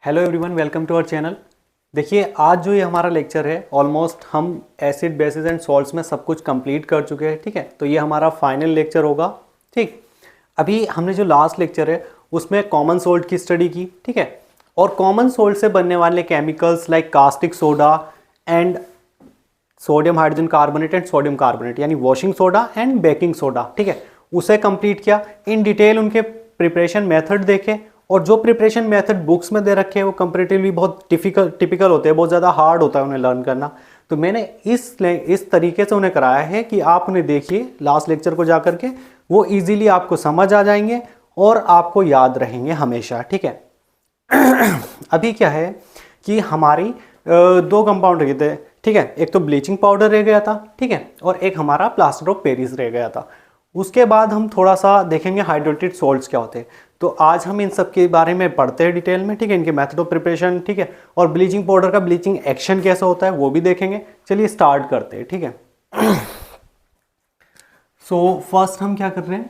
Hello everyone, welcome to our channel. देखिए, आज जो ये हमारा लेक्चर है ऑलमोस्ट हम एसिड बेसिस एंड सॉल्ट्स में सब कुछ कंप्लीट कर चुके हैं। ठीक है, तो ये हमारा फाइनल लेक्चर होगा। ठीक, अभी हमने जो लास्ट लेक्चर है उसमें कॉमन सोल्ट की स्टडी की। ठीक है, और कॉमन सोल्ट से बनने वाले chemicals like caustic soda and sodium hydrogen carbonate and sodium carbonate यानी washing soda and baking soda, ठीक है, उसे कंप्लीट किया। इन डिटेल उनके प्रिपरेशन मेथड देखे, और जो प्रिपरेशन मेथड बुक्स में दे रखे हैं वो कंपेरेटिवली बहुत टिपिकल होते हैं, बहुत ज़्यादा हार्ड होता है उन्हें लर्न करना। तो मैंने इस तरीके से उन्हें कराया है कि आप उन्हें देखिए लास्ट लेक्चर को जाकर के, वो इजीली आपको समझ आ जाएंगे और आपको याद रहेंगे हमेशा। ठीक है, अभी क्या है कि हमारी दो कंपाउंड रहे थे। ठीक है, एक तो ब्लीचिंग पाउडर रह गया था, ठीक है, और एक हमारा प्लास्टर ऑफ पेरिस रह गया था। उसके बाद हम थोड़ा सा देखेंगे हाइड्रेटेड सॉल्ट्स क्या होते हैं। तो आज हम इन सब के बारे में पढ़ते हैं डिटेल में। ठीक है, इनके मेथड ऑफ प्रिपरेशन, ठीक है, और ब्लीचिंग पाउडर का ब्लीचिंग एक्शन कैसा होता है वो भी देखेंगे। चलिए स्टार्ट करते हैं। ठीक है, सो फर्स्ट हम क्या कर रहे हैं,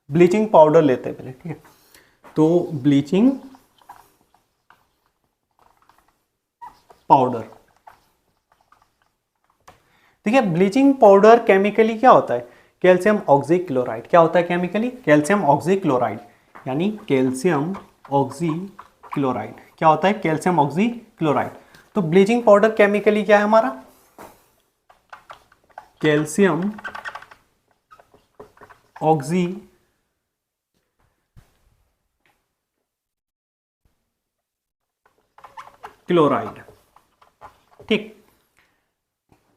ब्लीचिंग पाउडर लेते हैं पहले। ठीक है, तो ब्लीचिंग पाउडर, देखिए ब्लीचिंग पाउडर केमिकली क्या होता है, कैल्शियम ऑक्सीक्लोराइड। क्या होता है केमिकली, कैल्शियम ऑक्सीक्लोराइड, यानी कैल्शियम ऑक्सीक्लोराइड। क्या होता है, कैल्शियम ऑक्सीक्लोराइड। तो ब्लीचिंग पाउडर केमिकली क्या है हमारा, कैल्शियम ऑक्सीक्लोराइड। ठीक,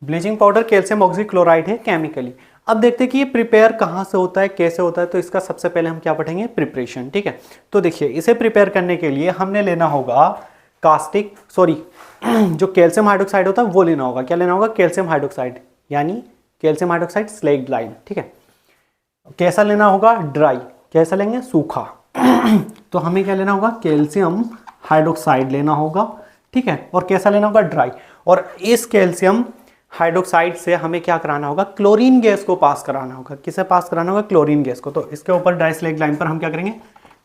ब्लीचिंग पाउडर कैल्शियम ऑक्सीक्लोराइड है केमिकली। अब देखते हैं कि ये प्रिपेयर कहाँ से होता है, कैसे होता है। तो इसका सबसे पहले हम क्या पढ़ेंगे, प्रिपरेशन। ठीक है, तो देखिए इसे प्रिपेयर करने के लिए हमने लेना होगा जो कैल्शियम हाइड्रोक्साइड होता है वो लेना होगा। क्या लेना होगा, कैल्शियम हाइड्रोक्साइड, यानी कैल्शियम हाइड्रोक्साइड स्लेग ग्लाइड। ठीक है, कैसा लेना होगा, ड्राई। कैसा लेंगे, सूखा। तो हमें क्या लेना होगा, कैल्शियम हाइड्रोक्साइड लेना होगा। ठीक है, और कैसा लेना होगा, ड्राई। और इस कैल्शियम हाइड्रोक्साइड से हमें क्या कराना होगा, क्लोरीन गैस को पास कराना होगा। किसे पास कराना होगा, क्लोरीन गैस को। तो इसके ऊपर ड्राई स्लेग लाइन पर हम क्या करेंगे,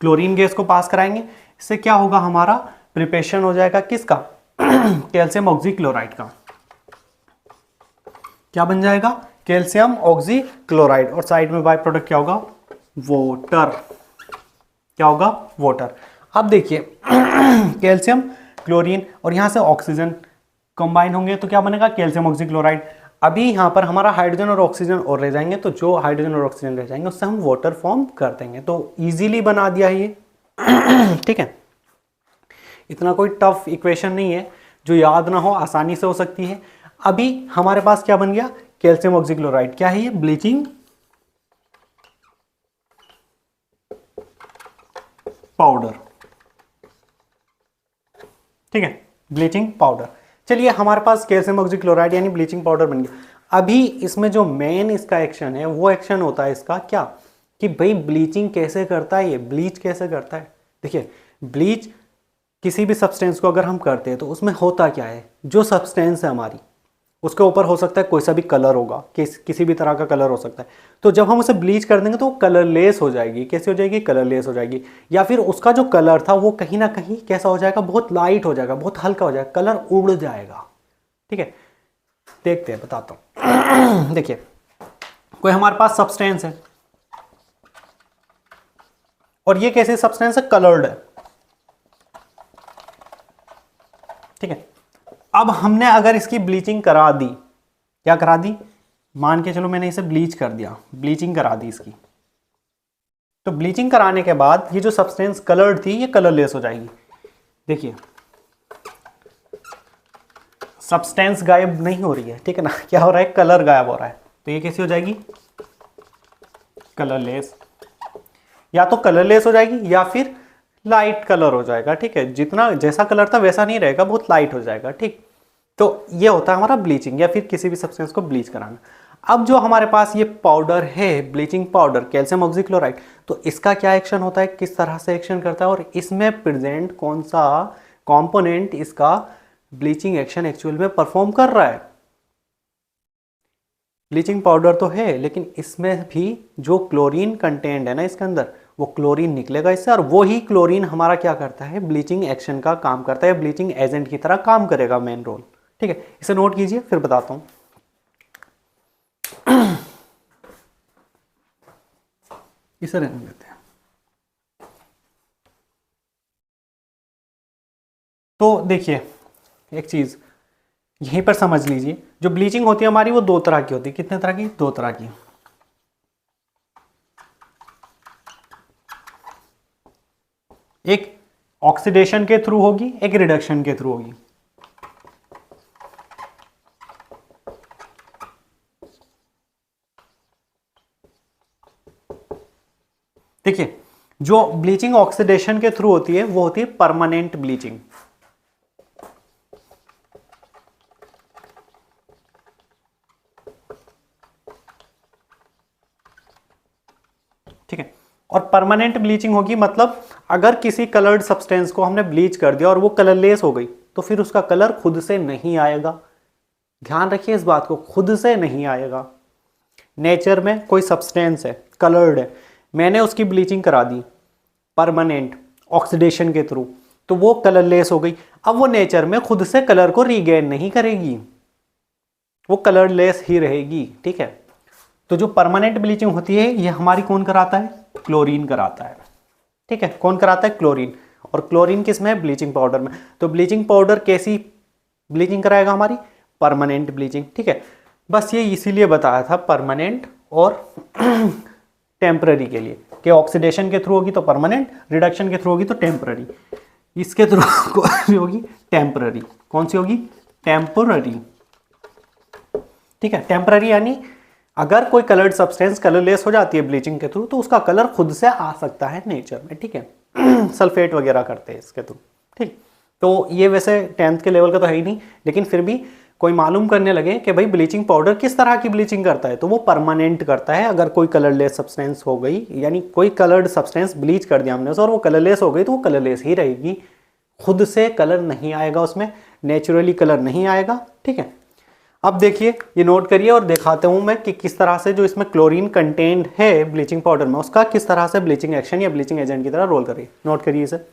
क्लोरीन गैस को पास कराएंगे। इससे क्या होगा, हमारा प्रिपरेशन हो जाएगा किसका, कैल्शियम ऑक्सीक्लोराइड का। क्या बन जाएगा, कैल्शियम ऑक्सीक्लोराइड। और साइड में बाय प्रोडक्ट क्या होगा, वाटर। क्या होगा, वाटर। अब देखिए कैल्शियम, क्लोरीन और यहां से ऑक्सीजन कंबाइन होंगे तो क्या बनेगा, कैल्शियम ऑक्सीक्लोराइड। अभी यहाँ पर हमारा हाइड्रोजन और ऑक्सीजन और रह जाएंगे, तो जो हाइड्रोजन और ऑक्सीजन रह जाएंगे उससे हम वाटर फॉर्म कर देंगे। तो इजीली बना दिया ये। ठीक है, इतना कोई टफ इक्वेशन नहीं है, जो याद ना हो आसानी से हो सकती है। अभी हमारे पास क्या बन गया, कैल्शियम ऑक्सीक्लोराइड। क्या है ये, ब्लीचिंग पाउडर। ठीक है, ब्लीचिंग पाउडर। चलिए हमारे पास कैल्शियम ऑक्सीक्लोराइड यानी ब्लीचिंग पाउडर बन गया। अभी इसमें जो मेन इसका एक्शन है वो एक्शन होता है इसका क्या, कि भाई ब्लीचिंग कैसे करता है, ये ब्लीच कैसे करता है। देखिए ब्लीच किसी भी सब्सटेंस को अगर हम करते हैं तो उसमें होता क्या है, जो सब्सटेंस है हमारी उसके ऊपर हो सकता है कोई सा भी कलर होगा, किसी भी तरह का कलर हो सकता है। तो जब हम उसे ब्लीच कर देंगे तो वो कलरलेस हो जाएगी। कैसे हो जाएगी, कलरलेस हो जाएगी। या फिर उसका जो कलर था वो कहीं ना कहीं कैसा हो जाएगा, बहुत लाइट हो जाएगा, बहुत हल्का हो जाएगा, कलर उड़ जाएगा। ठीक है, देखते हैं, बताता हूं। देखिए कोई हमारे पास सब्सटेंस है और ये कैसे सब्सटेंस है, कलर्ड है। ठीक है, अब हमने अगर इसकी ब्लीचिंग करा दी, क्या करा दी, मान के चलो मैंने इसे ब्लीच कर दिया, ब्लीचिंग करा दी इसकी। तो ब्लीचिंग कराने के बाद ये जो सब्सटेंस कलर्ड थी ये कलरलेस हो जाएगी। देखिए सब्सटेंस गायब नहीं हो रही है, ठीक है ना, क्या हो रहा है, कलर गायब हो रहा है। तो ये कैसी हो जाएगी, कलरलेस। या तो कलरलेस हो जाएगी या फिर लाइट कलर हो जाएगा। ठीक है, जितना जैसा कलर था वैसा नहीं रहेगा, बहुत लाइट हो जाएगा। ठीक, तो ये होता है हमारा ब्लीचिंग या फिर किसी भी सब्सटेंस को ब्लीच कराना। अब जो हमारे पास ये पाउडर है, ब्लीचिंग पाउडर कैल्शियम ऑक्सीक्लोराइड, तो इसका क्या एक्शन होता है, किस तरह से एक्शन करता है और इसमें प्रेजेंट कौन सा कंपोनेंट इसका ब्लीचिंग एक्शन एक्चुअल में परफॉर्म कर रहा है। ब्लीचिंग पाउडर तो है लेकिन इसमें भी जो क्लोरीन कंटेंट है ना इसके अंदर, वो क्लोरीन निकलेगा इससे, और वो ही क्लोरीन हमारा क्या करता है, ब्लीचिंग एक्शन का काम करता है, ब्लीचिंग एजेंट की तरह काम करेगा मेन रोल। ठीक है, इसे नोट कीजिए, फिर बताता हूं। इसे रहने देते हैं। तो देखिए एक चीज यहीं पर समझ लीजिए, जो ब्लीचिंग होती है हमारी वो दो तरह की होती है। कितने तरह की? दो तरह की। एक ऑक्सीडेशन के थ्रू होगी, एक रिडक्शन के थ्रू होगी। देखिए जो ब्लीचिंग ऑक्सीडेशन के थ्रू होती है वो होती है परमानेंट ब्लीचिंग। ठीक है, और परमानेंट ब्लीचिंग होगी मतलब अगर किसी कलर्ड सब्सटेंस को हमने ब्लीच कर दिया और वो कलरलेस हो गई तो फिर उसका कलर खुद से नहीं आएगा। ध्यान रखिए इस बात को, खुद से नहीं आएगा। नेचर में कोई सब्सटेंस है, कलर्ड है, मैंने उसकी ब्लीचिंग करा दी परमानेंट ऑक्सीडेशन के थ्रू, तो वो कलरलेस हो गई। अब वो नेचर में खुद से कलर को रीगेन नहीं करेगी, वो कलरलेस ही रहेगी। ठीक है, तो जो परमानेंट ब्लीचिंग होती है ये हमारी कौन कराता है? क्लोरीन कराता है। ठीक है, कौन कराता है? क्लोरीन। और क्लोरीन किस में? ब्लीचिंग पाउडर में। तो ब्लीचिंग पाउडर कैसी ब्लीचिंग कराएगा? हमारी परमानेंट ब्लीचिंग। ठीक है, बस ये इसीलिए बताया था परमानेंट और टेम्पररी के लिए, कि ऑक्सीडेशन के थ्रू होगी तो परमानेंट, रिडक्शन के थ्रू होगी तो टेम्पररी। इसके थ्रू कौन सी होगी? टेम्पररी। कौन सी होगी? टेम्पररी। ठीक है, टेम्पररी यानी अगर कोई कलर्ड सब्सटेंस कलरलेस हो जाती है ब्लीचिंग के थ्रू तो उसका कलर खुद से आ सकता है नेचर में। ठीक है, सल्फेट वगैरह करते हैं इसके थ्रू। ठीक, तो ये वैसे 10th के लेवल का तो है ही नहीं, लेकिन फिर भी कोई मालूम करने लगे कि भाई ब्लीचिंग पाउडर किस तरह की ब्लीचिंग करता है, तो वो परमानेंट करता है। अगर कोई कलरलेस सब्सटेंस हो गई, यानी कोई कलर्ड सब्सटेंस ब्लीच कर दिया हमने उसे और वो कलरलेस हो गई, तो वो कलरलेस ही रहेगी, खुद से कलर नहीं आएगा उसमें, नेचुरली कलर नहीं आएगा। ठीक है, अब देखिए ये नोट करिए और दिखाता हूं मैं कि किस तरह से जो इसमें क्लोरीन कंटेंट है ब्लीचिंग पाउडर में, उसका किस तरह से ब्लीचिंग एक्शन या ब्लीचिंग एजेंट की तरह रोल कर रही है। नोट करिए इसे।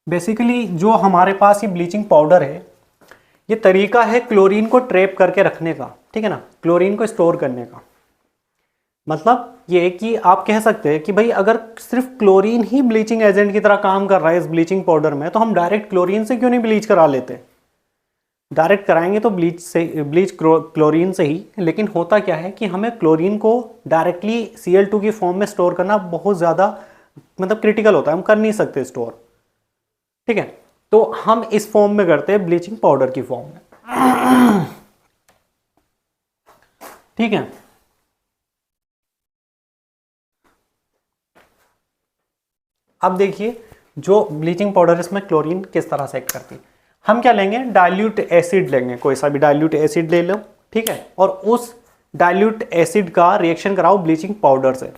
बेसिकली जो हमारे पास ये ब्लीचिंग पाउडर है, ये तरीका है क्लोरीन को ट्रैप करके रखने का। ठीक है ना, क्लोरीन को स्टोर करने का। मतलब ये कि आप कह सकते हैं कि भाई अगर सिर्फ क्लोरीन ही ब्लीचिंग एजेंट की तरह काम कर रहा है इस ब्लीचिंग पाउडर में, तो हम डायरेक्ट क्लोरीन से क्यों नहीं ब्लीच करा लेते? डायरेक्ट कराएंगे तो ब्लीच क्लोरीन से ही, लेकिन होता क्या है कि हमें क्लोरीन को डायरेक्टली Cl2 की फॉर्म में स्टोर करना बहुत ज़्यादा मतलब क्रिटिकल होता है, हम कर नहीं सकते स्टोर। ठीक है, तो हम इस फॉर्म में करते हैं, ब्लीचिंग पाउडर की फॉर्म में। ठीक है, अब देखिए जो ब्लीचिंग पाउडर इसमें क्लोरीन किस तरह से एक्ट करती है। हम क्या लेंगे? डाइल्यूट एसिड लेंगे, कोई सा भी डाइल्यूट एसिड ले लो। ठीक है, और उस डाइल्यूट एसिड का रिएक्शन कराओ ब्लीचिंग पाउडर से।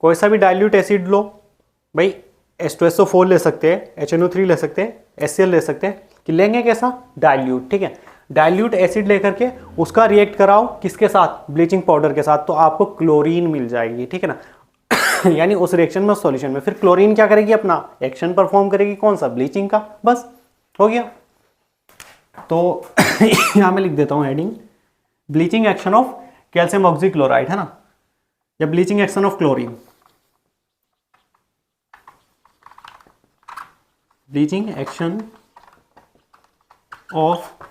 कोई सा भी डाइल्यूट एसिड लो भाई, H2SO4 ले सकते हैं, HNO3 ले सकते हैं, HCl ले सकते हैं, कि लेंगे कैसा? डाइल्यूट। ठीक है, डाइल्यूट एसिड लेकर के उसका रिएक्ट कराओ किसके साथ? ब्लीचिंग पाउडर के साथ, तो आपको क्लोरीन मिल जाएगी। ठीक है ना, यानी उस रिएक्शन में, सॉल्यूशन में फिर क्लोरीन क्या करेगी? अपना एक्शन परफॉर्म करेगी। कौन सा? ब्लीचिंग का। बस हो गया। तो यहां मैं लिख देता हूं heading, bleaching action of calcium oxychloride, है ना, या bleaching action of chlorine. Bleaching action of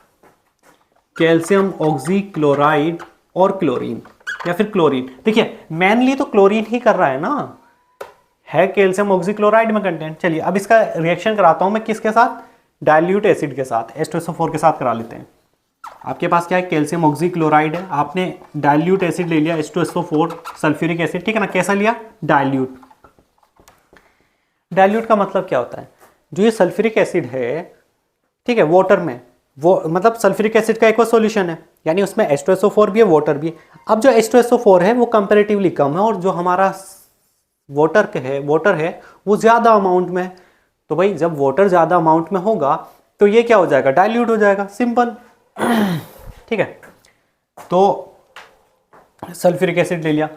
calcium oxychloride और क्लोरीन, या फिर क्लोरीन। देखिए मेनली तो क्लोरीन ही कर रहा है ना, है कैल्शियम ऑक्सीक्लोराइड में कंटेंट। चलिए अब इसका रिएक्शन कराता हूं मैं किसके साथ? डाइल्यूट एसिड के साथ, H2SO4 के साथ करा लेते हैं। आपके पास क्या है? कैल्शियम ऑक्सीक्लोराइड है, आपने डाइल्यूट एसिड ले लिया H2SO4 सल्फ्यूरिक एसिड। ठीक है ना, कैसा लिया? डाइल्यूट। डाइल्यूट का मतलब क्या होता है? जो ये सल्फ्यूरिक एसिड है, ठीक है, वाटर में, वो मतलब सल्फ्यूरिक एसिड का एक्वा सॉल्यूशन है, यानी उसमें H2SO4 भी है, वाटर भी है। अब जो H2SO4 है वो कंपैरेटिवली कम है और जो हमारा वाटर है वो ज़्यादा अमाउंट में है, तो भाई जब वाटर ज़्यादा अमाउंट में होगा तो ये क्या हो जाएगा, डाइल्यूट हो जाएगा, सिंपल। ठीक है, तो सल्फ्यूरिक एसिड ले लिया।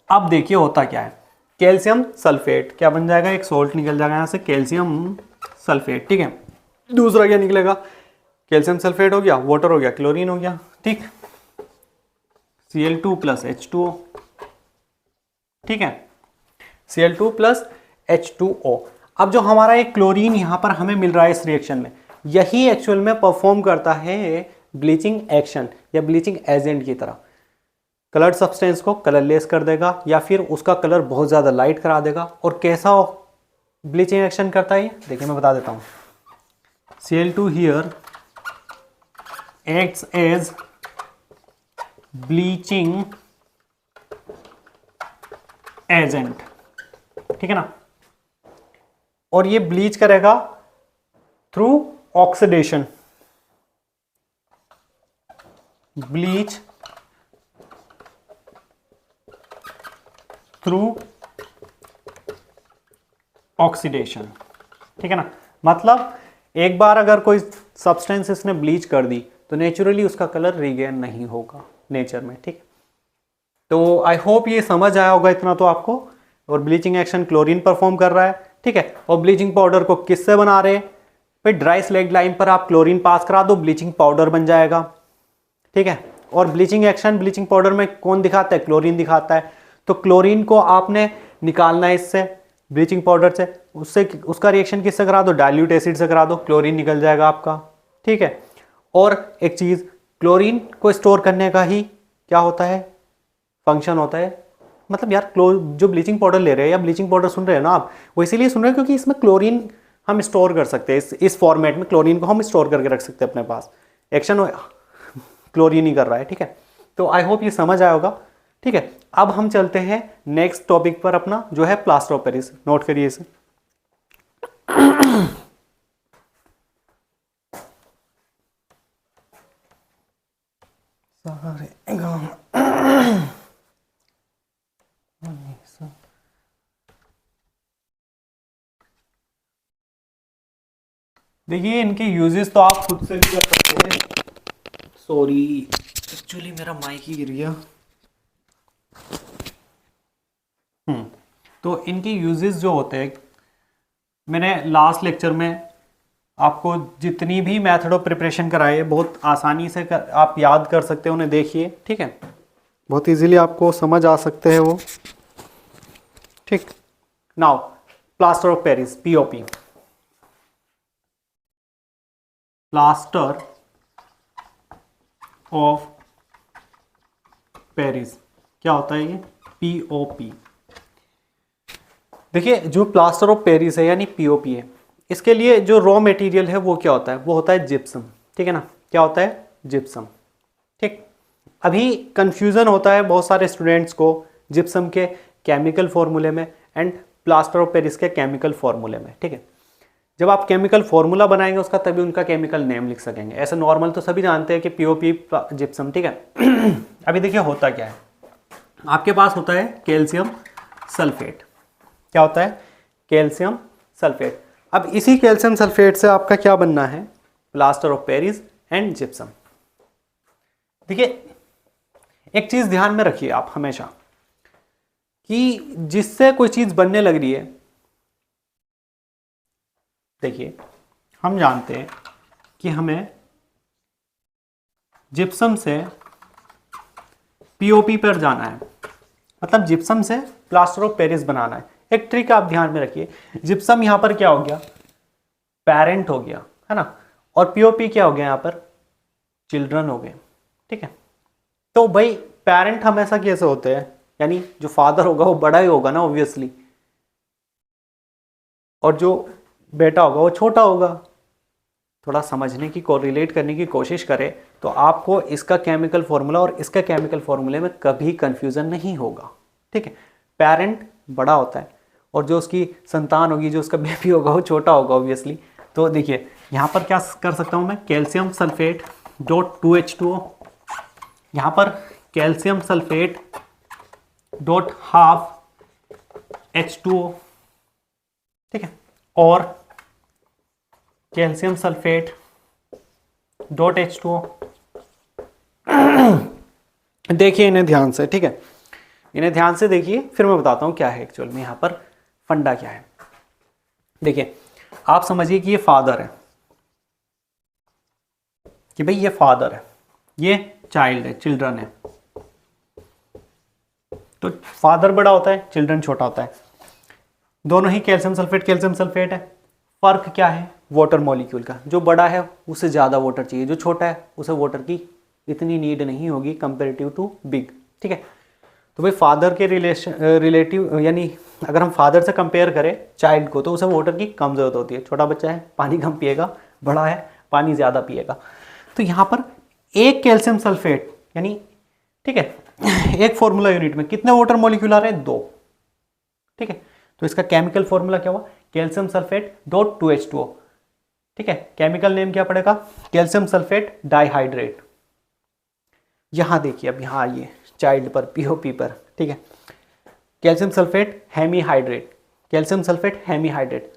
अब देखिए होता क्या है, कैल्शियम सल्फेट क्या बन जाएगा, एक सोल्ट निकल जाएगा यहाँ से, कैल्शियम सल्फेट। ठीक है, दूसरा क्या निकलेगा, कैल्शियम सल्फेट हो गया, वाटर हो गया, क्लोरीन हो गया। ठीक, Cl2 प्लस H2O। ठीक है, Cl2 प्लस H2O। अब जो हमारा एक क्लोरीन यहाँ पर हमें मिल रहा है इस रिएक्शन में, यही एक्चुअल में परफॉर्म करता है ब्लीचिंग एक्शन या ब्लीचिंग एजेंट की तरह। कलर्ड सब्सटेंस को कलरलेस कर देगा या फिर उसका कलर बहुत ज़्यादा लाइट करा देगा। और कैसा ब्लीचिंग एक्शन करता है ये देखिए, मैं बता देता हूँ। Cl2 here acts as bleaching agent. ठीक है ना, और ये ब्लीच करेगा through oxidation, bleach through oxidation. ठीक है ना, मतलब एक बार अगर कोई सब्सटेंस इसने ब्लीच कर दी तो नेचुरली उसका कलर रीगेन नहीं होगा नेचर में। ठीक, तो आई होप ये समझ आया होगा इतना तो आपको। और ब्लीचिंग एक्शन क्लोरीन परफॉर्म कर रहा है। ठीक है, और ब्लीचिंग पाउडर को किससे बना रहे हैं भाई, ड्राई स्लैग लाइन पर आप क्लोरीन पास करा दो, ब्लीचिंग पाउडर बन जाएगा। ठीक है, और ब्लीचिंग एक्शन ब्लीचिंग पाउडर में कौन दिखाता है, क्लोरीन दिखाता है। तो क्लोरीन को आपने निकालना है इससे, ब्लीचिंग पाउडर से, उससे उसका रिएक्शन किससे करा दो, डाइल्यूट एसिड से करा दो, क्लोरीन निकल जाएगा आपका। ठीक है, और एक चीज, क्लोरीन को स्टोर करने का ही क्या होता है, फंक्शन होता है। मतलब यार जो ब्लीचिंग पाउडर ले रहे हैं या ब्लीचिंग पाउडर सुन रहे हैं ना आप, वो इसीलिए सुन रहे हैं क्योंकि इसमें क्लोरीन हम स्टोर कर सकते हैं। इस फॉर्मेट में क्लोरीन को हम स्टोर करके रख सकते हैं अपने पास, एक्शन क्लोरीन ही कर रहा है। ठीक है, तो आई होप ये समझ आया होगा। ठीक है, अब हम चलते हैं नेक्स्ट टॉपिक पर अपना, जो है प्लास्टर ऑफ पेरिस। नोट करिए इसे। देखिए इनके यूजेस तो आप खुद से भी कर सकते हैं। सॉरी, एक्चुअली मेरा माइक ही गिर गया। तो इनके यूजेस जो होते हैं, मैंने लास्ट लेक्चर में आपको जितनी भी मेथड ऑफ प्रिपरेशन कराई है बहुत आसानी से आप याद कर सकते हैं, उन्हें देखिए। ठीक है, बहुत इजीली आपको समझ आ सकते हैं वो। ठीक, now plaster of Paris, POP, plaster of Paris क्या होता है, ये पीओपी। देखिए जो प्लास्टर ऑफ पेरिस है यानी पीओपी है, इसके लिए जो रॉ मटेरियल है वो क्या होता है, वो होता है जिप्सम। ठीक है ना, क्या होता है, जिप्सम। ठीक, अभी कंफ्यूजन होता है बहुत सारे स्टूडेंट्स को जिप्सम के केमिकल फॉर्मूले में एंड प्लास्टर ऑफ पेरिस के केमिकल फॉर्मूले में। ठीक है, जब आप केमिकल फॉर्मूला बनाएंगे उसका तभी उनका केमिकल नेम लिख सकेंगे। ऐसे नॉर्मल तो सभी जानते हैं कि पीओपी जिप्सम। ठीक है, अभी देखिए होता क्या है, आपके पास होता है कैल्शियम सल्फेट। क्या होता है, कैल्शियम सल्फेट। अब इसी कैल्शियम सल्फेट से आपका क्या बनना है, plaster of Paris and gypsum. देखिए एक चीज ध्यान में रखिए आप हमेशा, कि जिससे कोई चीज बनने लग रही है, देखिए हम जानते हैं कि हमें जिप्सम से पीओपी पर जाना है, मतलब जिप्सम से प्लास्टर ऑफ पेरिस बनाना है। एक ट्रिक आप ध्यान में रखिए, जिप्सम यहां पर क्या हो गया, पेरेंट हो गया, है ना, और पीओपी क्या हो गया, यहां पर चिल्ड्रन हो गए। ठीक है, तो भाई पेरेंट हमेशा कैसे होते हैं, यानी जो फादर होगा वो बड़ा ही होगा ना ऑब्वियसली, और जो बेटा होगा वो छोटा होगा। थोड़ा समझने की रिलेट करने की कोशिश करें तो आपको इसका केमिकल फॉर्मूला और इसका केमिकल फॉर्मूले में कभी कंफ्यूजन नहीं होगा। ठीक है, पेरेंट बड़ा होता है और जो उसकी संतान होगी, जो उसका बेबी होगा वो छोटा होगा ऑब्वियसली। तो देखिए यहाँ पर क्या कर सकता हूँ मैं, कैल्शियम सल्फेट डॉट 2H2O, यहाँ पर calcium sulphate dot half H2O। ठीक है, और कैल्शियम सल्फेट डॉट H2O। देखिए इन्हें ध्यान से, ठीक है, इन्हें ध्यान से देखिए, फिर मैं बताता हूँ क्या है एक्चुअल में यहाँ पर फंडा क्या है। देखिए आप समझिए कि ये फादर है, कि भाई ये फादर है, ये चाइल्ड है, चिल्ड्रन है। तो फादर बड़ा होता है, चिल्ड्रन छोटा होता है। दोनों ही कैल्शियम सल्फेट है। फर्क क्या है? वाटर मॉलिक्यूल का। जो बड़ा है उसे ज़्यादा वाटर चाहिए, जो छोटा है उसे वाटर की इतनी नीड नहीं होगी कंपेरेटिव टू बिग, ठीक है। तो भाई फादर के रिलेटिव, यानी अगर हम फादर से कंपेयर करें चाइल्ड को, तो उसे वाटर की कम ज़रूरत होती है। छोटा बच्चा है पानी कम पिएगा, बड़ा है पानी ज़्यादा पिएगा। तो यहाँ पर एक कैल्शियम सल्फेट यानी, ठीक है, एक फॉर्मूला यूनिट में कितने वाटर मॉलिक्यूल आ रहे हैं? 2, ठीक है। तो इसका केमिकल फॉर्मूला क्या हुआ? कैल्शियम सल्फेट डॉट 2H2O, ठीक है। केमिकल नेम क्या पड़ेगा? Calcium sulphate dihydrate. यहां देखिए, अब यहां आइए चाइल्ड पर, POP पर, ठीक है। Calcium sulphate hemihydrate, calcium sulphate hemihydrate,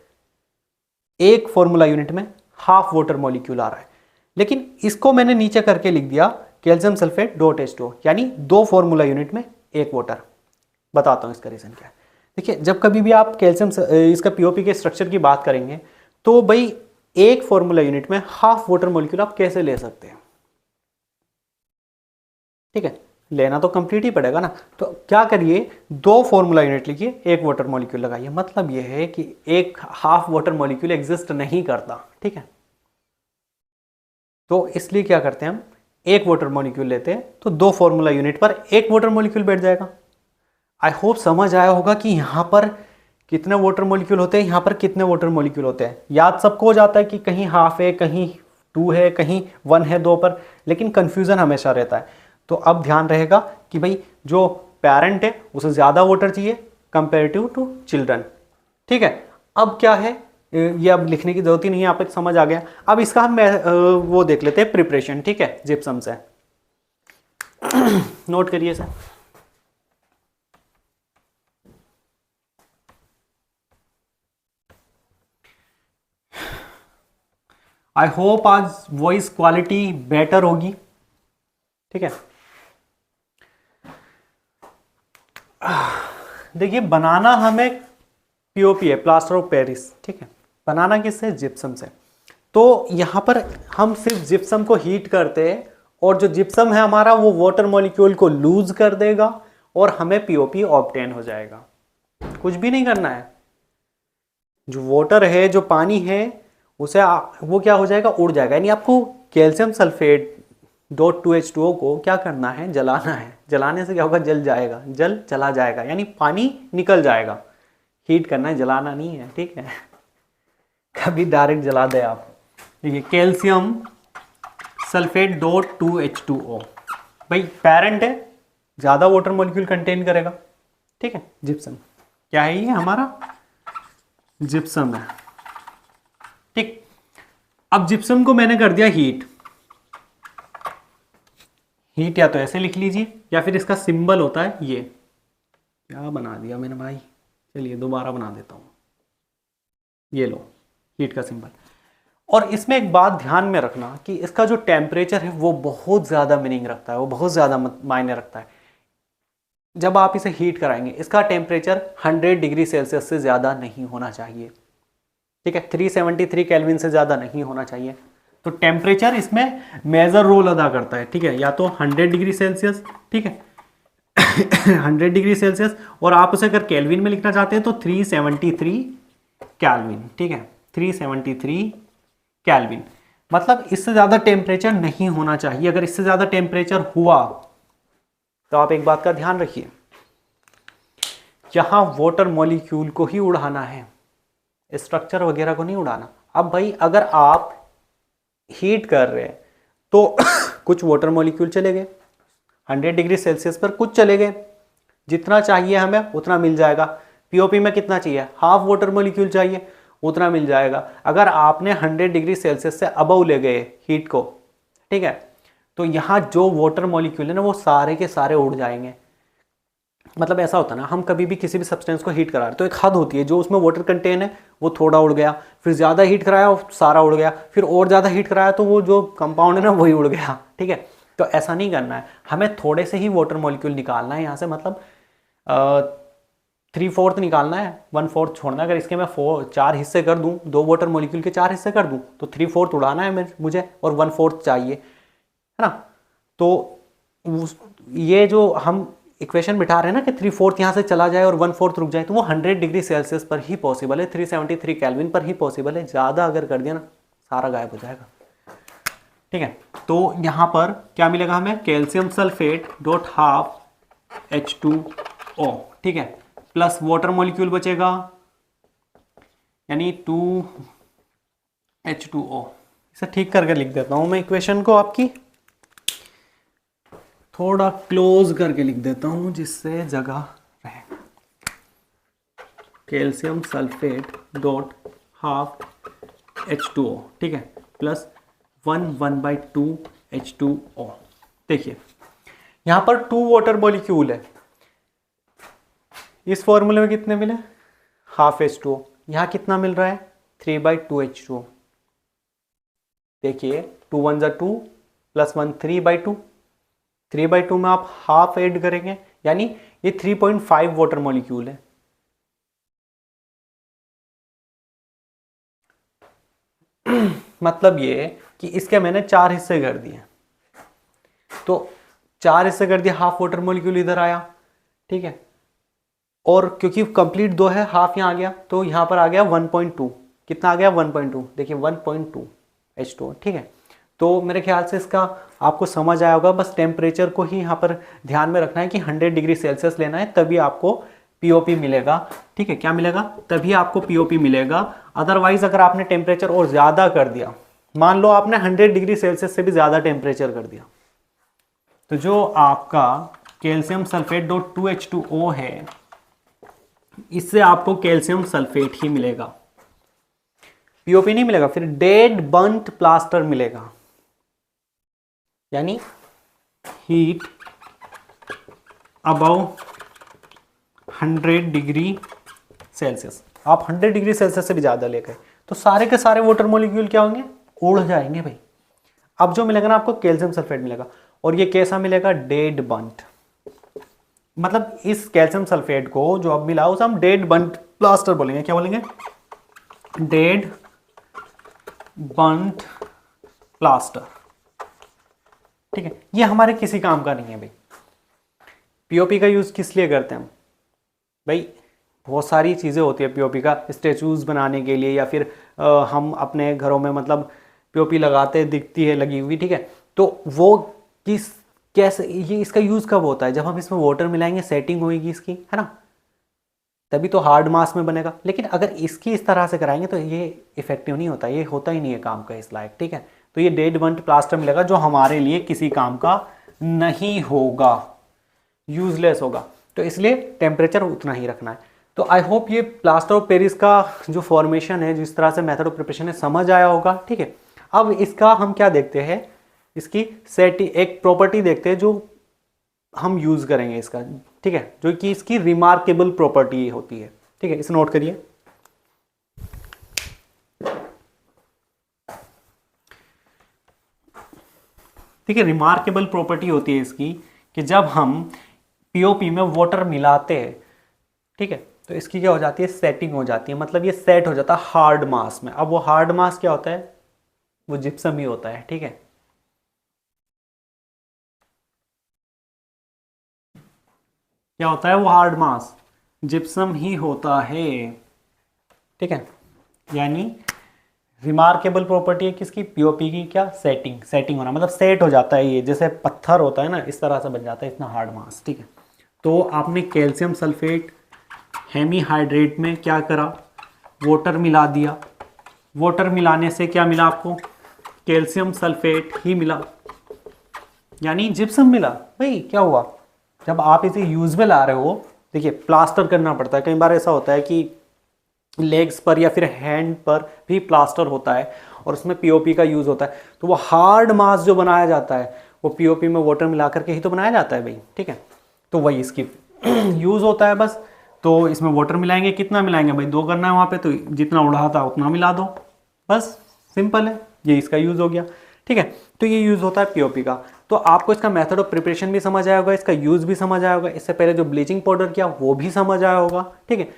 एक फॉर्मूला यूनिट में हाफ वाटर मॉलिक्यूल आ रहा है। लेकिन इसको मैंने नीचे करके लिख दिया कैल्शियम सल्फेट डॉट H2O, यानी 2 फॉर्मूला यूनिट में 1 वाटर। बताता हूं इसका रीजन क्या है। देखिए जब कभी भी आप कैल्शियम इसका POP के स्ट्रक्चर की बात करेंगे, तो भाई एक फॉर्मूला यूनिट में हाफ वाटर मॉलिक्यूल आप कैसे ले सकते हैं? ठीक है, लेना तो कंप्लीट ही पड़ेगा ना। तो क्या करिए, 2 फॉर्मूला यूनिट लिखिए, 1 वाटर मॉलिक्यूल लगाइए। मतलब यह है कि एक हाफ वाटर मॉलिक्यूल एग्जिस्ट नहीं करता, ठीक है। तो इसलिए क्या करते हैं हम, 1 वाटर मॉलिक्यूल लेते हैं, तो 2 फॉर्मूला यूनिट पर 1 वाटर मॉलिक्यूल बैठ जाएगा। आई होप समझ आया होगा कि यहाँ पर कितने वाटर मॉलिक्यूल होते हैं, यहाँ पर कितने वाटर मॉलिक्यूल होते हैं। याद सबको हो जाता है कि कहीं हाफ है, कहीं 2 है, कहीं 1 है 2 पर, लेकिन कंफ्यूजन हमेशा रहता है। तो अब ध्यान रहेगा कि भाई जो पेरेंट है उसे ज़्यादा वाटर चाहिए कंपेरेटिव टू चिल्ड्रन, ठीक है। अब क्या है, ये अब लिखने की जरूरत ही नहीं है, आप समझ आ गया। अब इसका हम वो देख लेते हैं प्रिपरेशन, ठीक है, जिप्सम से। नोट करिए सर। आई होप आज वॉइस क्वालिटी बेटर होगी, ठीक है। देखिए बनाना हमें POP है, प्लास्टर ऑफ पेरिस, ठीक है। बनाना किससे? जिप्सम से। तो यहाँ पर हम सिर्फ जिप्सम को हीट करते हैं, और जो जिप्सम है हमारा वो वाटर मॉलिक्यूल को लूज कर देगा और हमें POP ऑब्टेन हो जाएगा। कुछ भी नहीं करना है। जो वाटर है, जो पानी है, उसे वो क्या हो जाएगा? उड़ जाएगा। यानी आपको कैल्शियम सल्फेट डॉट 2H2O को क्या करना है? जलाना है। जलाने से क्या होगा? जल जाएगा, जल चला जाएगा, यानी पानी निकल जाएगा। हीट करना है, जलाना नहीं है, ठीक है। कभी डायरेक्ट जला दे आप। देखिए कैल्शियम सल्फेट डॉट 2H2O, भाई पेरेंट है, ज़्यादा वाटर मॉलिक्यूल कंटेन करेगा, ठीक है। जिप्सम क्या है? ये हमारा जिप्सम है, ठीक। अब जिप्सम को मैंने कर दिया हीट। हीट या तो ऐसे लिख लीजिए, या फिर इसका सिंबल होता है ये। क्या बना दिया मैंने भाई, चलिए दोबारा बना देता हूँ। ये लो हीट का सिंबल। और इसमें एक बात ध्यान में रखना कि इसका जो टेम्परेचर है वो बहुत ज़्यादा मीनिंग रखता है, वो बहुत ज़्यादा मायने रखता है। जब आप इसे हीट कराएंगे, इसका टेम्परेचर 100 डिग्री सेल्सियस से ज़्यादा नहीं होना चाहिए, ठीक है। 373 केल्विन से ज़्यादा नहीं होना चाहिए। तो टेम्परेचर इसमें मेजर रोल अदा करता है, ठीक है। या तो 100 डिग्री सेल्सियस, ठीक है, 100 डिग्री सेल्सियस, और आप उसे अगर केल्विन में लिखना चाहते हैं तो 373 केल्विन, ठीक है, 373 केल्विन। मतलब इससे ज़्यादा टेम्परेचर नहीं होना चाहिए। अगर इससे ज़्यादा टेम्परेचर हुआ तो आप एक बात का ध्यान रखिए, यहाँ वाटर मॉलिक्यूल को ही उड़ाना है, स्ट्रक्चर वगैरह को नहीं उड़ाना। अब भाई अगर आप हीट कर रहे हैं तो कुछ वाटर मॉलिक्यूल चले गए 100 डिग्री सेल्सियस पर, कुछ चले गए। जितना चाहिए हमें उतना मिल जाएगा। POP में कितना चाहिए? हाफ वाटर मॉलिक्यूल चाहिए, उतना मिल जाएगा। अगर आपने 100 डिग्री सेल्सियस से अबव ले गए हीट को, ठीक है, तो यहाँ जो वाटर मॉलिक्यूल है ना वो सारे के सारे उड़ जाएंगे। मतलब ऐसा होता है ना, हम कभी भी किसी भी सब्सटेंस को हीट करा रहे हैं तो एक हद होती है, जो उसमें वाटर कंटेन है वो थोड़ा उड़ गया, फिर ज़्यादा हीट कराया वो सारा उड़ गया, फिर और ज़्यादा हीट कराया तो वो जो कंपाउंड है ना वही उड़ गया, ठीक है। तो ऐसा नहीं करना है, हमें थोड़े से ही वाटर मॉलिक्यूल निकालना है यहाँ से, मतलब 3/4 निकालना है, 1/4 छोड़ना है। अगर इसके मैं 4 हिस्से कर दूँ, 2 वाटर मॉलिक्यूल के 4 हिस्से कर दूँ तो 3/4 उड़ाना है मुझे, और 1/4 चाहिए, है ना। तो ये जो हम इक्वेशन बिठा रहे हैं ना कि 3/4 यहाँ से चला जाए और 1/4 रुक जाए, तो वो 100 डिग्री सेल्सियस पर ही पॉसिबल है, 373 केल्विन पर ही पॉसिबल है। ज़्यादा अगर कर दिया ना सारा गायब हो जाएगा, ठीक है। तो यहाँ पर क्या मिलेगा हमें, calcium sulphate dot half H2O, ठीक है, प्लस वाटर मॉलिक्यूल बचेगा यानी 2H2O। इसे ठीक करके लिख देता हूँ मैं इक्वेशन को, आपकी थोड़ा क्लोज करके लिख देता हूँ जिससे जगह रहे। Calcium sulphate dot half H2O, ठीक है, प्लस 1/2 H2O। देखिए यहाँ पर 2 वाटर मॉलिक्यूल है, इस फॉर्मूले में कितने मिले, हाफ H2O। यहाँ कितना मिल रहा है, 3/2 H2O। देखिए 2 1 जा 2 प्लस 1 3/2, 3/2 में आप हाफ ऐड करेंगे यानी ये 3.5 वाटर मॉलिक्यूल है। मतलब ये कि इसके मैंने 4 हिस्से कर दिए, तो 4 हिस्से कर दिया, हाफ वाटर मॉलिक्यूल इधर आया, ठीक है, और क्योंकि कंप्लीट 2 है, हाफ यहाँ आ गया, तो यहाँ पर आ गया 1.2। कितना आ गया, 1.2, देखिए 1.2 H2O, ठीक है। तो मेरे ख्याल से इसका आपको समझ आया होगा, बस टेम्परेचर को ही यहाँ पर ध्यान में रखना है कि 100 डिग्री सेल्सियस लेना है, तभी आपको पीओपी मिलेगा, ठीक है। क्या मिलेगा, तभी आपको पीओपी मिलेगा। अदरवाइज अगर आपने टेम्परेचर और ज़्यादा कर दिया, मान लो आपने 100 डिग्री सेल्सियस से भी ज़्यादा टेम्परेचर कर दिया, तो जो आपका कैल्शियम सल्फेट डॉट 2H2O है, इससे आपको कैल्शियम सल्फेट ही मिलेगा, पीओपी नहीं मिलेगा। फिर डेड बर्न्ट प्लास्टर मिलेगा, यानी हीट अबव 100 डिग्री सेल्सियस। आप 100 डिग्री सेल्सियस से भी ज़्यादा ले गए तो सारे के सारे वाटर मॉलिक्यूल क्या होंगे, उड़ जाएंगे भाई। अब जो मिलेगा ना आपको कैल्शियम सल्फेट मिलेगा, और ये कैसा मिलेगा, डेड बर्न्ट। मतलब इस कैल्शियम सल्फेट को जो अब मिला उसे हम डेड बर्न्ट प्लास्टर बोलेंगे। क्या बोलेंगे, डेड बर्न्ट प्लास्टर, ठीक है। ये हमारे किसी काम का नहीं है भाई। पीओपी का यूज किस लिए करते हैं हम भाई, बहुत सारी चीज़ें होती है पीओपी का, स्टेचूज बनाने के लिए, या फिर हम अपने घरों में मतलब पीओपी लगाते दिखती है लगी हुई, ठीक है। तो वो किस कैसे, ये इसका यूज़ कब होता है, जब हम इसमें वाटर मिलाएंगे, सेटिंग होगी इसकी, है ना, तभी तो हार्ड मास में बनेगा। लेकिन अगर इसकी इस तरह से कराएंगे तो ये इफेक्टिव नहीं होता, ये होता ही नहीं है काम का इस लायक, ठीक है। तो ये डेड बर्न्ट प्लास्टर मिलेगा जो हमारे लिए किसी काम का नहीं होगा, यूजलेस होगा। तो इसलिए टेम्परेचर उतना ही रखना है। तो आई होप ये प्लास्टर ऑफ पेरिस का जो फॉर्मेशन है, जिस तरह से मेथड ऑफ प्रिपरेशन है, समझ आया होगा, ठीक है। अब इसका हम क्या देखते हैं, इसकी सेटी एक प्रॉपर्टी देखते हैं जो हम यूज करेंगे इसका, ठीक है, जो कि इसकी रिमार्केबल प्रॉपर्टी होती है, ठीक है। इसे नोट करिए, ठीक है। रिमार्केबल प्रॉपर्टी होती है इसकी कि जब हम पीओपी में वाटर मिलाते हैं, ठीक है, तो इसकी क्या हो जाती है, सेटिंग हो जाती है, मतलब ये सेट हो जाता है हार्ड मास में। अब वो हार्ड मास क्या होता है, वो जिप्सम ही होता है, ठीक है। क्या होता है वो हार्ड मास, जिप्सम ही होता है, ठीक है। यानी रिमार्केबल प्रॉपर्टी है किसकी, पीओपी की, क्या, सेटिंग, सेटिंग होना, मतलब सेट हो जाता है ये, जैसे पत्थर होता है ना, इस तरह से बन जाता है इतना हार्ड मास, ठीक है। तो आपने कैल्शियम सल्फेट हेमीहाइड्रेट में क्या करा, वाटर मिला दिया, वाटर मिलाने से क्या मिला आपको, कैल्शियम सल्फेट ही मिला, यानी जिप्सम मिला। भाई क्या हुआ, जब आप इसे यूज में ला रहे हो, देखिए प्लास्टर करना पड़ता है, कई बार ऐसा होता है कि लेग्स पर या फिर हैंड पर भी प्लास्टर होता है और उसमें पीओपी का यूज होता है, तो वो हार्ड मास जो बनाया जाता है वो पीओपी में वाटर मिला करके ही तो बनाया जाता है भाई, ठीक है। तो वही इसकी यूज़ होता है बस। तो इसमें वाटर मिलाएंगे, कितना मिलाएंगे भाई, 2 करना है वहाँ पे, तो जितना उड़ा था उतना मिला दो, बस सिंपल है। ये इसका यूज़ हो गया, ठीक है। तो ये यूज़ होता है पीओपी का। तो आपको इसका मेथड ऑफ प्रिपरेशन भी समझ आया होगा, इसका यूज़ भी समझ आया होगा, इससे पहले जो ब्लीचिंग पाउडर किया वो भी समझ आया होगा, ठीक है।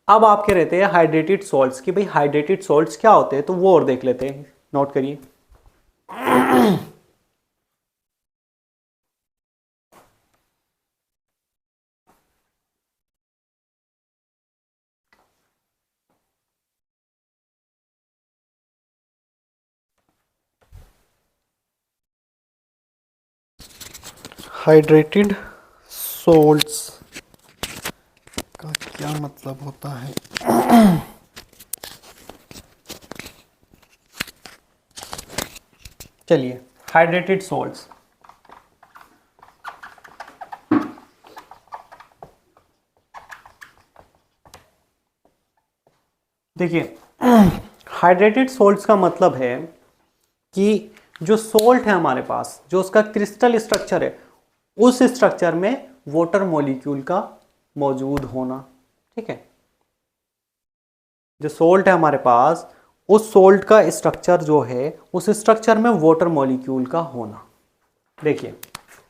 अब आपके रहते हैं हाइड्रेटेड सॉल्ट्स की, भाई हाइड्रेटेड सॉल्ट्स क्या होते हैं, तो वो और देख लेते हैं, नोट करिए। हाइड्रेटेड सॉल्ट्स का क्या मतलब होता है? चलिए, हाइड्रेटेड सॉल्ट्स, देखिए हाइड्रेटेड सॉल्ट्स का मतलब है कि जो सोल्ट है हमारे पास, जो उसका क्रिस्टल स्ट्रक्चर है, उस स्ट्रक्चर में वाटर मॉलिक्यूल का मौजूद होना, ठीक है। जो सोल्ट है हमारे पास, उस सोल्ट का स्ट्रक्चर जो है, उस स्ट्रक्चर में वाटर मॉलिक्यूल का होना। देखिए,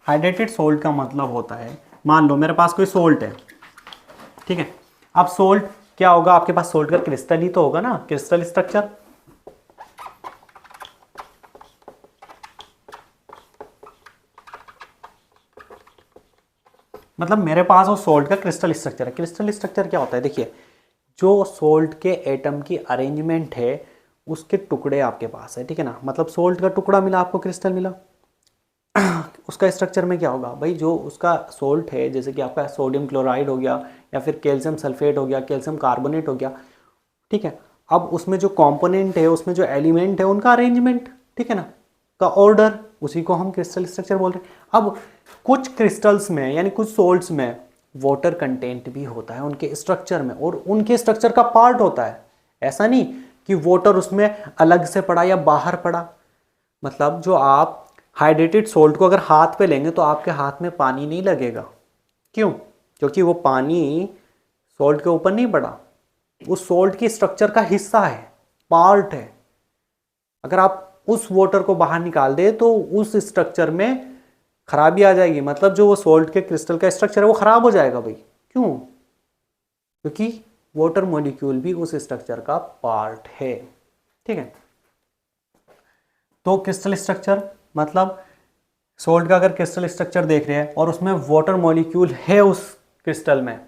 हाइड्रेटेड सोल्ट का मतलब होता है, मान लो मेरे पास कोई सोल्ट है, ठीक है। अब सोल्ट क्या होगा, आपके पास सोल्ट का क्रिस्टल ही तो होगा ना, क्रिस्टल स्ट्रक्चर। मतलब मेरे पास वो सोल्ट का क्रिस्टल स्ट्रक्चर है। क्रिस्टल स्ट्रक्चर क्या होता है, देखिए जो सोल्ट के एटम की अरेंजमेंट है, उसके टुकड़े आपके पास है, ठीक है ना। मतलब सोल्ट का टुकड़ा मिला आपको, क्रिस्टल मिला, उसका स्ट्रक्चर में क्या होगा भाई, जो उसका सोल्ट है, जैसे कि आपका सोडियम क्लोराइड हो गया, या फिर कैल्शियम सल्फेट हो गया, कैल्शियम कार्बोनेट हो गया, ठीक है। अब उसमें जो कंपोनेंट है, उसमें जो एलिमेंट है, उनका अरेंजमेंट, ठीक है ना, का ऑर्डर, उसी को हम क्रिस्टल स्ट्रक्चर बोल रहे हैं। अब कुछ क्रिस्टल्स में, यानी कुछ सोल्ट्स में वाटर कंटेंट भी होता है उनके स्ट्रक्चर में, और उनके स्ट्रक्चर का पार्ट होता है। ऐसा नहीं कि वाटर उसमें अलग से पड़ा या बाहर पड़ा। मतलब जो आप हाइड्रेटेड सोल्ट को अगर हाथ पे लेंगे तो आपके हाथ में पानी नहीं लगेगा। क्यों? क्योंकि वो पानी सोल्ट के ऊपर नहीं पड़ा, उस सोल्ट की स्ट्रक्चर का हिस्सा है, पार्ट है। अगर आप उस वाटर को बाहर निकाल दे तो उस स्ट्रक्चर में खराबी आ जाएगी। मतलब जो वो सोल्ट के क्रिस्टल का स्ट्रक्चर है वो खराब हो जाएगा भाई। क्यों? क्योंकि वाटर मॉलिक्यूल भी उस स्ट्रक्चर का पार्ट है, ठीक है। तो क्रिस्टल स्ट्रक्चर मतलब सोल्ट का अगर क्रिस्टल स्ट्रक्चर देख रहे हैं और उसमें वाटर मॉलिक्यूल है, उस क्रिस्टल में,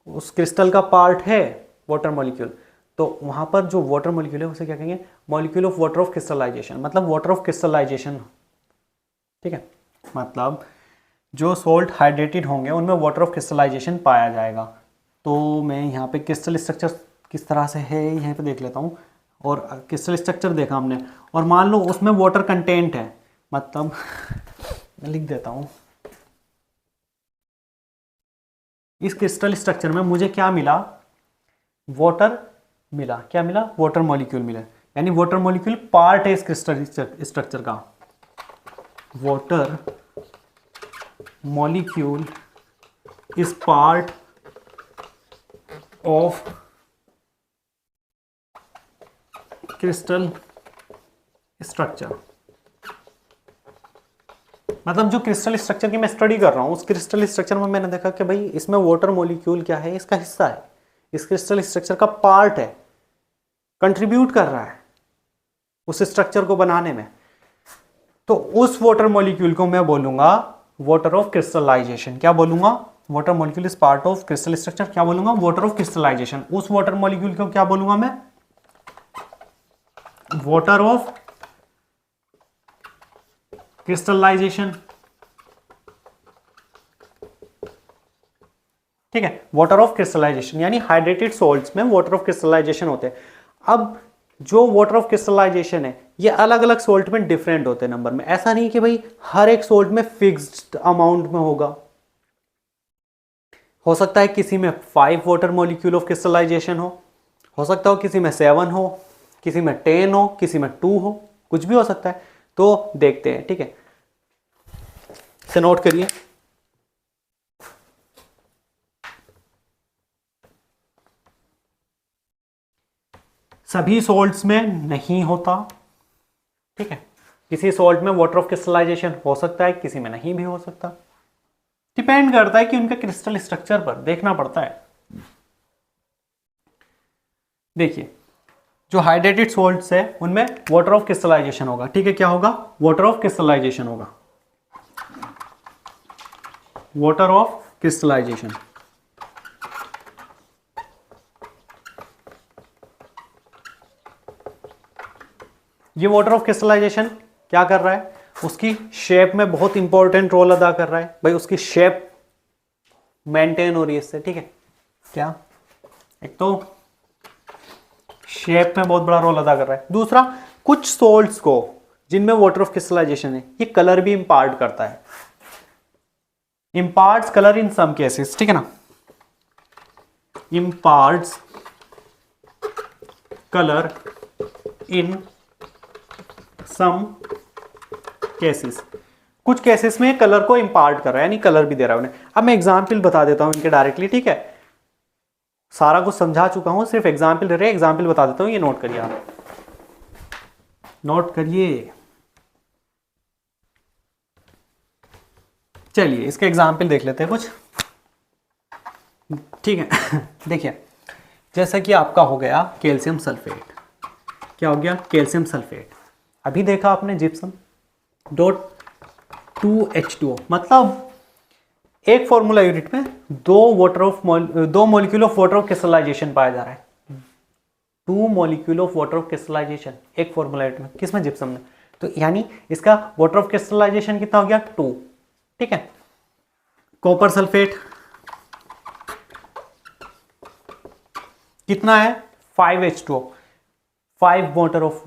उस क्रिस्टल का पार्ट है वाटर मॉलिक्यूल, तो वहां पर जो वाटर मॉलिक्यूल है उसे क्या कहेंगे, molecule of water of crystallisation, मतलब वाटर ऑफ क्रिस्टलाइजेशन, ठीक है। मतलब जो सोल्ट हाइड्रेटेड होंगे उनमें वाटर ऑफ क्रिस्टलाइजेशन पाया जाएगा। तो मैं यहाँ पे क्रिस्टल स्ट्रक्चर किस तरह से है यहाँ पे देख लेता हूँ। और क्रिस्टल स्ट्रक्चर देखा हमने, और मान लो उसमें वाटर कंटेंट है, मतलब मैं लिख देता हूँ, इस क्रिस्टल स्ट्रक्चर में मुझे क्या मिला, वाटर मिला। क्या मिला? वाटर मॉलिक्यूल मिला। यानी वाटर मॉलिक्यूल पार्ट है इस क्रिस्टल स्ट्रक्चर का। Water molecule is part of crystal structure. मतलब जो क्रिस्टल स्ट्रक्चर की मैं स्टडी कर रहा हूँ, उस क्रिस्टल स्ट्रक्चर में मैंने देखा कि भाई इसमें वाटर मॉलिक्यूल क्या है, इसका हिस्सा है, इस क्रिस्टल स्ट्रक्चर का पार्ट है, कंट्रीब्यूट कर रहा है उस स्ट्रक्चर को बनाने में। तो उस वाटर मॉलिक्यूल को मैं बोलूंगा वाटर ऑफ क्रिस्टलाइजेशन। क्या बोलूंगा? Water molecule is part of crystal structure, क्या बोलूंगा? Water of crystallisation. उस वाटर मॉलिक्यूल को क्या बोलूंगा मैं? वाटर ऑफ क्रिस्टलाइजेशन, ठीक है। वाटर ऑफ क्रिस्टलाइजेशन यानी हाइड्रेटेड सॉल्ट्स में वाटर ऑफ क्रिस्टलाइजेशन होते हैं। अब जो वाटर ऑफ क्रिस्टलाइजेशन है ये अलग अलग सोल्ट में डिफरेंट होते हैं नंबर में। ऐसा नहीं कि भाई हर एक सोल्ट में फिक्स्ड अमाउंट में होगा। हो सकता है किसी में 5 वाटर मॉलिक्यूल ऑफ क्रिस्टलाइजेशन हो सकता हो किसी में 7 हो, किसी में 10 हो, किसी में 2 हो, कुछ भी हो सकता है। तो देखते हैं, ठीक है, इसे नोट करिए। सभी सॉल्ट्स में नहीं होता, ठीक है। किसी सॉल्ट में वाटर ऑफ क्रिस्टलाइजेशन हो सकता है, किसी में नहीं भी हो सकता, डिपेंड करता है कि उनका क्रिस्टल स्ट्रक्चर पर देखना पड़ता है। देखिए जो हाइड्रेटेड सॉल्ट्स है उनमें वाटर ऑफ क्रिस्टलाइजेशन होगा, ठीक है। क्या होगा? वाटर ऑफ क्रिस्टलाइजेशन होगा, वाटर ऑफ क्रिस्टलाइजेशन। ये वाटर ऑफ क्रिस्टलाइजेशन क्या कर रहा है? उसकी शेप में बहुत इंपॉर्टेंट रोल अदा कर रहा है भाई, उसकी शेप मेंटेन हो रही है इससे, ठीक है। क्या? एक तो शेप में बहुत बड़ा रोल अदा कर रहा है, दूसरा कुछ सोल्ट्स को जिनमें वाटर ऑफ क्रिस्टलाइजेशन है ये कलर भी इंपार्ट करता है, इंपार्ट्स कलर इन सम केसेस, ठीक है ना, इंपार्ट्स कलर इन सम केसेस। कुछ केसेस में कलर को इंपार्ट कर रहा है, यानी कलर भी दे रहा है उन्हें। अब मैं एग्जाम्पल बता देता हूं इनके डायरेक्टली, ठीक है। सारा कुछ समझा चुका हूं, सिर्फ एग्जाम्पल दे रहे, एग्जाम्पल बता देता हूं, ये नोट करिए आप, नोट करिए। चलिए इसके एग्जाम्पल देख लेते हैं कुछ, ठीक है। देखिए जैसा कि आपका हो गया कैल्शियम सल्फेट, क्या हो गया? Calcium sulphate. अभी देखा आपने जिप्सम डॉट 2H2O, मतलब एक फॉर्मूला यूनिट में दो molecule of water of crystallisation पाया जा रहा है, 2 molecule of water of crystallisation एक फॉर्मूला यूनिट में, किसमें? जिप्सम में। तो यानी इसका वाटर ऑफ क्रिस्टलाइजेशन कितना हो गया? 2, ठीक है। कॉपर सल्फेट कितना है? 5H2O, 5 वाटर ऑफ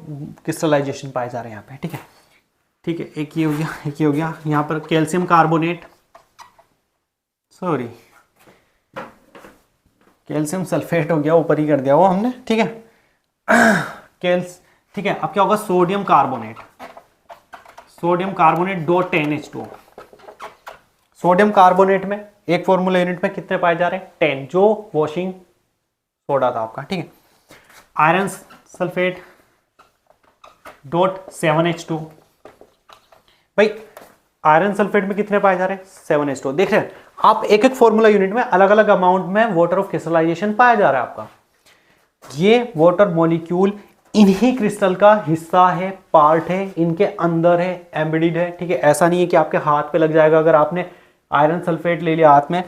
क्रिस्टलाइजेशन पाए जा रहे हैं यहाँ पे, ठीक है, ठीक है। एक ये हो गया, एक ये हो गया। यहाँ पर calcium carbonate, sorry calcium sulphate हो गया, ऊपर ही कर दिया वो हमने, ठीक है। ठीक है। अब क्या होगा? Sodium carbonate, sodium carbonate dot 10H2O। Sodium carbonate में एक फॉर्मूला यूनिट में कितने पाए जा रहे हैं? 10, जो वॉशिंग सोडा था आपका, ठीक है। Iron sulphate dot 7H2। भाई आयरन सल्फेट में कितने पाए जा रहे हैं? 7H2। देख रहे हैं आप, एक एक फॉर्मूला यूनिट में अलग अलग अमाउंट में वाटर ऑफ क्रिस्टलाइजेशन पाया जा रहा है आपका। ये वाटर मॉलिक्यूल इन्हीं क्रिस्टल का हिस्सा है, पार्ट है, इनके अंदर है, एम्बेडेड है, ठीक है। ऐसा नहीं है कि आपके हाथ पे लग जाएगा अगर आपने आयरन सल्फेट ले लिया हाथ में,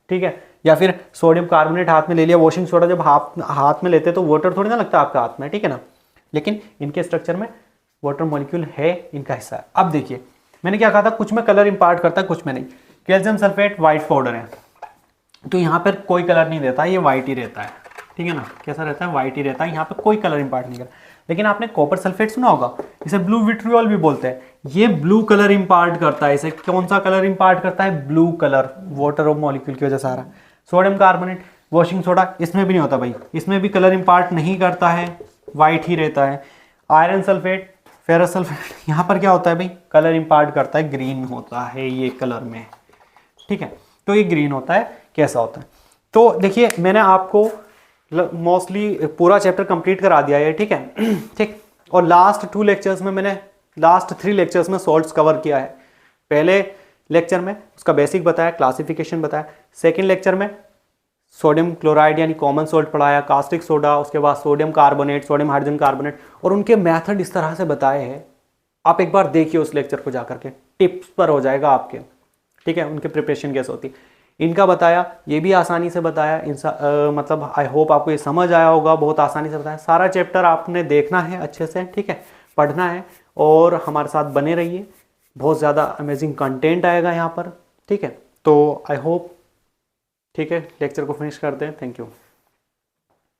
ठीक है, या फिर सोडियम कार्बोनेट हाथ में ले लिया। वॉशिंग सोडा जब हाथ में लेते तो वाटर थोड़ी ना लगता आपका हाथ में, ठीक है ना, लेकिन इनके स्ट्रक्चर में वाटर मॉलिक्यूल है, इनका हिस्सा है। अब देखिए मैंने क्या कहा था, कुछ में कलर इंपार्ट करता है, कुछ में नहीं। कैल्शियम सल्फेट व्हाइट पाउडर है, तो यहाँ पर कोई कलर नहीं देता, ये व्हाइट ही रहता है, ठीक है ना। कैसा रहता है? व्हाइट ही रहता है, यहाँ पर कोई कलर इंपार्ट नहीं करता। लेकिन आपने कॉपर सल्फेट सुना होगा, इसे ब्लू विट्रियोल भी बोलते हैं। ये ब्लू कलर इंपार्ट करता है, इसे कौन सा कलर इंपार्ट करता है? Blue colour, water of molecule की वजह से आ रहा है। सोडियम कार्बोनेट, वॉशिंग सोडा, इसमें भी नहीं होता भाई, इसमें भी कलर इंपार्ट नहीं करता है, वाइट ही रहता है। आयरन सल्फेट, फेरस सल्फेट, यहाँ पर क्या होता है भाई? कलर इंपार्ट करता है, ग्रीन होता है ये कलर में, ठीक है। तो ये ग्रीन होता है, कैसा होता है? तो देखिए मैंने आपको मोस्टली पूरा चैप्टर कंप्लीट करा दिया है, ठीक है, ठीक। और लास्ट 2 लेक्चर्स में मैंने, लास्ट 3 लेक्चर्स में सॉल्ट्स कवर किया है। पहले लेक्चर में उसका बेसिक बताया, क्लासिफिकेशन बताया। सेकंड लेक्चर में सोडियम क्लोराइड यानी कॉमन सॉल्ट पढ़ाया, कास्टिक सोडा, उसके बाद sodium carbonate, sodium hydrogen carbonate, और उनके मेथड इस तरह से बताए हैं। आप एक बार देखिए उस लेक्चर को जाकर के, टिप्स पर हो जाएगा आपके, ठीक है। उनके प्रिपरेशन कैसे होती, इनका बताया, ये भी आसानी से बताया। मतलब आई होप आपको ये समझ आया होगा, बहुत आसानी से बताया। सारा चैप्टर आपने देखना है अच्छे से, ठीक है, पढ़ना है, और हमारे साथ बने रहिए। बहुत ज़्यादा अमेजिंग कंटेंट आएगा यहाँ पर, ठीक है। तो आई होप, ठीक है, लेक्चर को फिनिश करते हैं। Thank you.